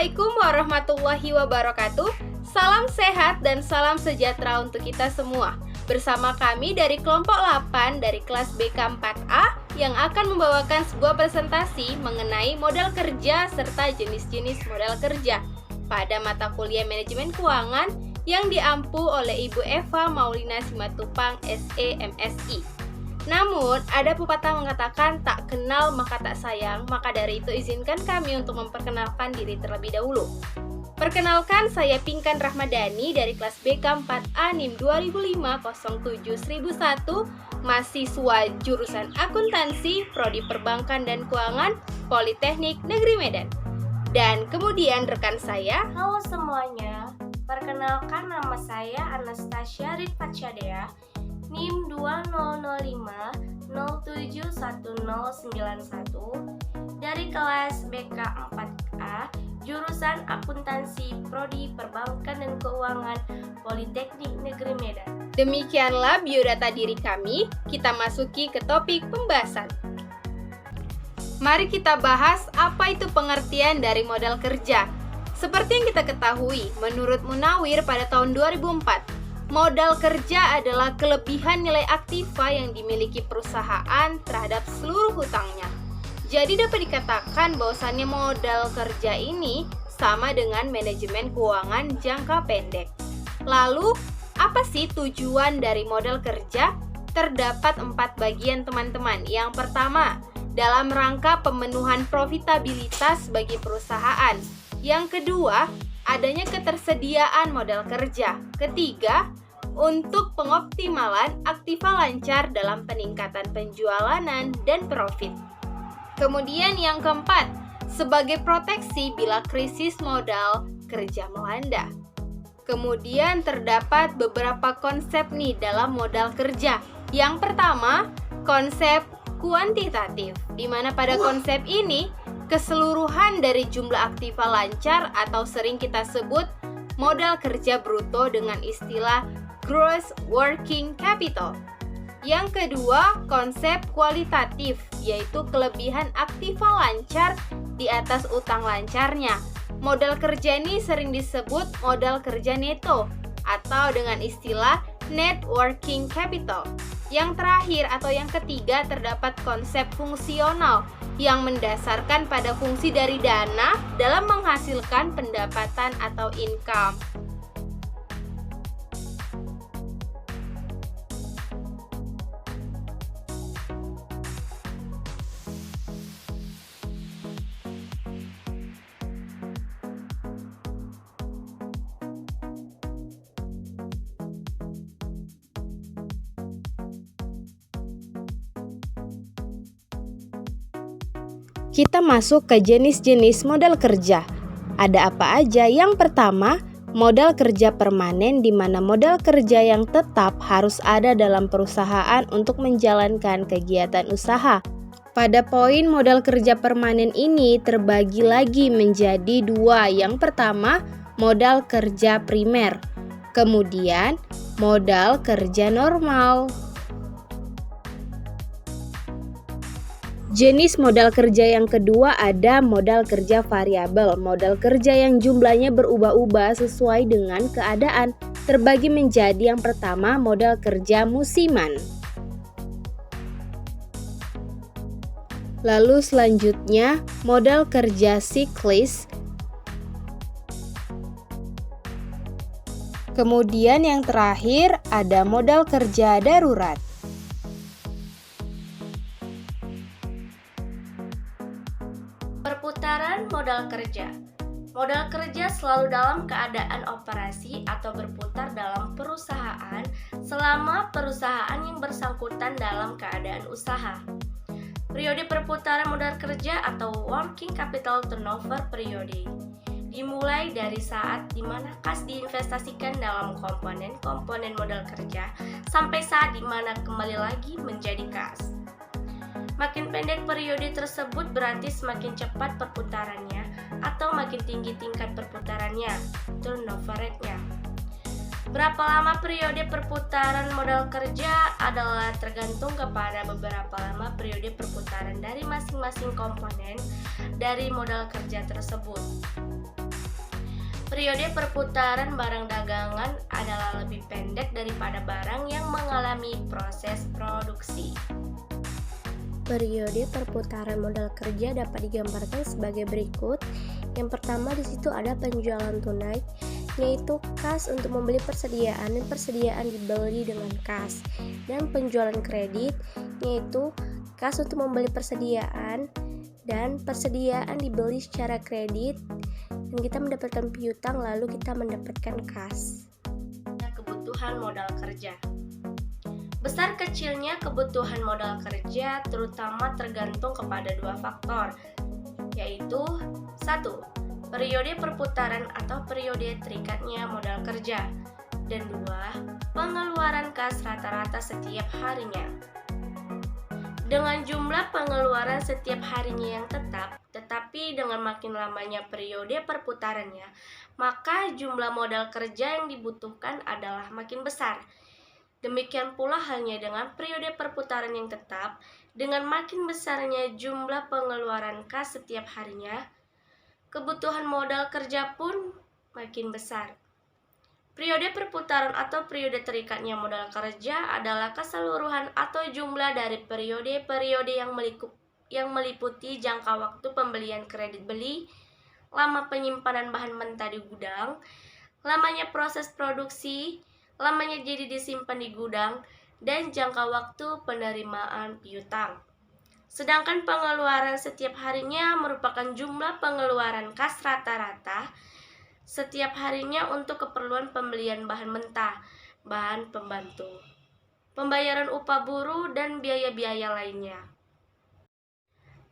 Assalamualaikum warahmatullahi wabarakatuh. Salam sehat dan salam sejahtera untuk kita semua. Bersama kami dari kelompok 8 dari kelas BK 4A yang akan membawakan sebuah presentasi mengenai modal kerja serta jenis-jenis modal kerja pada mata kuliah manajemen keuangan yang diampu oleh Ibu Eva Maulina Simatupang SE MSI. Namun, ada pepatah mengatakan tak kenal maka tak sayang, maka dari itu izinkan kami untuk memperkenalkan diri terlebih dahulu. Perkenalkan, saya Pinkan Rahmadani dari kelas BK 4A NIM 2005-07-1001, mahasiswa jurusan akuntansi, prodi perbankan dan keuangan, Politeknik Negeri Medan. Dan kemudian rekan saya, halo semuanya, perkenalkan nama saya Anastasia Rifat Syadea, NIM 2005-071091 dari kelas BK 4A, jurusan akuntansi, prodi perbankan dan keuangan, Politeknik Negeri Medan. Demikianlah biodata diri kami, kita masuki ke topik pembahasan. Mari kita bahas apa itu pengertian dari modal kerja. Seperti yang kita ketahui, menurut Munawir pada tahun 2004, modal kerja adalah kelebihan nilai aktiva yang dimiliki perusahaan terhadap seluruh hutangnya. Jadi dapat dikatakan bahwasannya modal kerja ini sama dengan manajemen keuangan jangka pendek. Lalu, apa sih tujuan dari modal kerja? Terdapat 4 bagian teman-teman. Yang pertama, dalam rangka pemenuhan profitabilitas bagi perusahaan. Yang kedua, adanya ketersediaan modal kerja. Ketiga, untuk pengoptimalan aktiva lancar dalam peningkatan penjualan dan profit. Kemudian yang keempat, sebagai proteksi bila krisis modal kerja melanda. Kemudian terdapat beberapa konsep nih dalam modal kerja. Yang pertama, konsep kuantitatif, di mana pada konsep ini keseluruhan dari jumlah aktiva lancar atau sering kita sebut modal kerja bruto dengan istilah gross working capital. Yang kedua, konsep kualitatif, yaitu kelebihan aktiva lancar di atas utang lancarnya. Modal kerja ini sering disebut modal kerja neto atau dengan istilah net working capital. Yang terakhir atau yang ketiga terdapat konsep fungsional yang mendasarkan pada fungsi dari dana dalam menghasilkan pendapatan atau income. Kita masuk ke jenis-jenis modal kerja. Ada apa aja? Yang pertama, modal kerja permanen, di mana modal kerja yang tetap harus ada dalam perusahaan untuk menjalankan kegiatan usaha. Pada poin modal kerja permanen ini terbagi lagi menjadi 2. Yang pertama, modal kerja primer. Kemudian, modal kerja normal. Jenis modal kerja yang kedua ada modal kerja variabel. Modal kerja yang jumlahnya berubah-ubah sesuai dengan keadaan. Terbagi menjadi yang pertama modal kerja musiman. Lalu selanjutnya modal kerja siklis. Kemudian yang terakhir ada modal kerja darurat. Perputaran modal kerja. Modal kerja selalu dalam keadaan operasi atau berputar dalam perusahaan selama perusahaan yang bersangkutan dalam keadaan usaha. Periode perputaran modal kerja atau working capital turnover periode dimulai dari saat di mana kas diinvestasikan dalam komponen-komponen modal kerja sampai saat di mana kembali lagi menjadi kas. Makin pendek periode tersebut berarti semakin cepat perputarannya atau makin tinggi tingkat perputarannya, turnover rate-nya. Berapa lama periode perputaran modal kerja adalah tergantung kepada beberapa lama periode perputaran dari masing-masing komponen dari modal kerja tersebut. Periode perputaran barang dagangan adalah lebih pendek daripada barang yang mengalami proses produksi. Periode perputaran modal kerja dapat digambarkan sebagai berikut. Yang pertama di situ ada penjualan tunai, yaitu kas untuk membeli persediaan dan persediaan dibeli dengan kas. Dan penjualan kredit, yaitu kas untuk membeli persediaan dan persediaan dibeli secara kredit, dan kita mendapatkan piutang lalu kita mendapatkan kas. Kebutuhan modal kerja. Besar kecilnya kebutuhan modal kerja terutama tergantung kepada dua faktor, yaitu 1. Periode perputaran atau periode terikatnya modal kerja, dan 2. Pengeluaran kas rata-rata setiap harinya. Dengan jumlah pengeluaran setiap harinya yang tetap, tetapi dengan makin lamanya periode perputarannya, maka jumlah modal kerja yang dibutuhkan adalah makin besar. Demikian pula halnya dengan periode perputaran yang tetap, dengan makin besarnya jumlah pengeluaran kas setiap harinya, kebutuhan modal kerja pun makin besar. Periode perputaran atau periode terikatnya modal kerja adalah keseluruhan atau jumlah dari periode-periode yang meliputi jangka waktu pembelian kredit beli, lama penyimpanan bahan mentah di gudang, lamanya proses produksi, lamanya jadi disimpan di gudang, dan jangka waktu penerimaan piutang. Sedangkan pengeluaran setiap harinya merupakan jumlah pengeluaran kas rata-rata setiap harinya untuk keperluan pembelian bahan mentah, bahan pembantu, pembayaran upah buruh, dan biaya-biaya lainnya.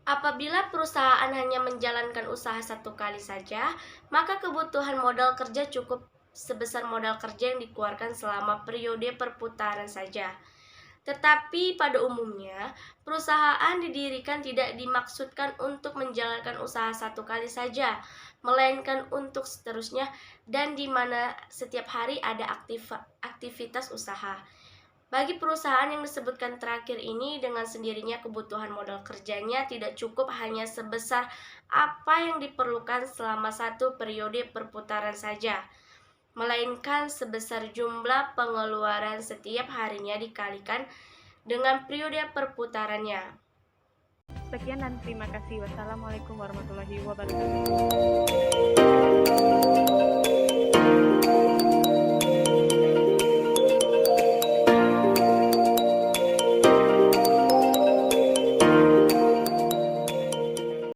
Apabila perusahaan hanya menjalankan usaha satu kali saja, maka kebutuhan modal kerja cukup sebesar modal kerja yang dikeluarkan selama periode perputaran saja. Tetapi pada umumnya, perusahaan didirikan tidak dimaksudkan untuk menjalankan usaha satu kali saja, melainkan untuk seterusnya dan di mana setiap hari ada aktivitas usaha. Bagi perusahaan yang disebutkan terakhir ini, dengan sendirinya kebutuhan modal kerjanya tidak cukup hanya sebesar apa yang diperlukan selama satu periode perputaran saja, melainkan sebesar jumlah pengeluaran setiap harinya dikalikan dengan periode perputarannya. Sekian dan terima kasih. Wassalamualaikum warahmatullahi wabarakatuh.